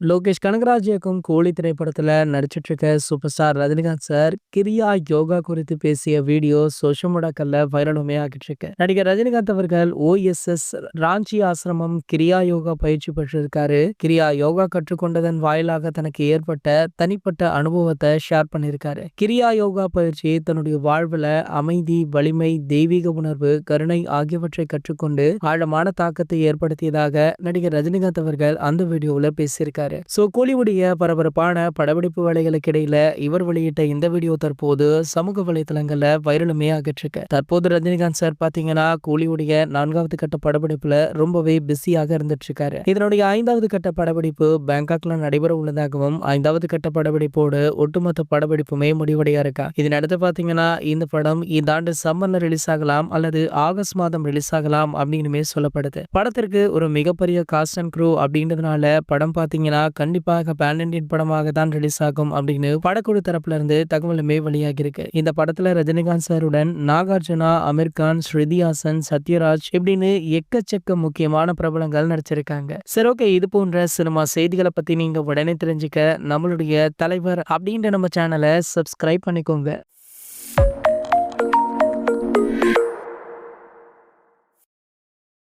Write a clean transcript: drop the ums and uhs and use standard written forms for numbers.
லோகேஷ் கனகராஜ் இயக்கும் கூலி திரைப்படத்துல நடிச்சிட்டு இருக்க சூப்பர் ஸ்டார் ரஜினிகாந்த் சார் கிரியா யோகா குறித்து பேசிய வீடியோ சோஷியல் மீடியாக்கள்ல வைரலுமே ஆகிட்டு இருக்கு. நடிகர் ரஜினிகாந்த் அவர்கள் OSS ராஞ்சி ஆசிரமம் கிரியா யோகா பயிற்சி பெற்றிருக்காரு. கிரியா யோகா கற்றுக்கொண்டதன் வாயிலாக தனக்கு ஏற்பட்ட தனிப்பட்ட அனுபவத்தை ஷேர் பண்ணியிருக்காரு. கிரியா யோகா பயிற்சி தன்னுடைய வாழ்வுல அமைதி, வலிமை, தெய்வீக உணர்வு, கருணை ஆகியவற்றை கற்றுக்கொண்டு ஆழமான தாக்கத்தை ஏற்படுத்தியதாக நடிகர் ரஜினிகாந்த் அவர்கள் அந்த வீடியோவில் பேசியிருக்காரு. கோலிவுடைய பரபரப்பான படப்பிடிப்பு வேலைகளுக்கு இடையில இவர் வெளியிட்ட இந்த வீடியோ தற்போது சமூக வலைதளங்கள்ல வைரலுமே ஆகிட்டு இருக்கு. தற்போது ரஜினிகாந்த் சார் பாத்தீங்கன்னா கோலிவுடைய 4வது கட்ட படப்பிடிப்புல ரொம்பவே பிஸியாக இருந்துட்டு இருக்காரு. இதனுடைய 5வது கட்ட படப்பிடிப்பு பேங்காக்ல நடைபெற உள்ளதாகவும் 5வது கட்ட படப்பிடிப்போடு ஒட்டுமொத்த படப்பிடிப்புமே முடிவடைய இருக்கா. இதனடுத்து பாத்தீங்கன்னா இந்த படம் இந்த ஆண்டு சம்மர்ல ரிலீஸ் ஆகலாம் அல்லது ஆகஸ்ட் மாதம் ரிலீஸ் ஆகலாம் அப்படின்னு சொல்லப்படுது. படத்திற்கு ஒரு மிகப்பெரிய காஸ்ட் அண்ட் க்ரூ அப்படின்றதுனால படம் பாத்தீங்கன்னா கண்டிப்பாக பேன் இண்டியன் படமாக தான் ரிலீஸ் ஆகும் அப்படின்னு படக்குழு தரப்புல இருந்து தகவலுமே வெளியாகி இருக்கு. இந்த படத்துல ரஜினிகாந்த் சாருடன் நாகார்ஜுனா, அமீர் கான், ஸ்ருதி ஹாசன், சத்யராஜ் இப்படின்னு எக்கச்சக்க முக்கியமான பிரபலங்கள் நடிச்சிருக்காங்க. சரி, ஓகே, இது போன்ற சினிமா செய்திகளை பத்தி நீங்க உடனே தெரிஞ்சுக்க நம்மளுடைய தலைவர் அப்படின்ற நம்ம சேனலை சப்ஸ்கிரைப் பண்ணிக்கோங்க.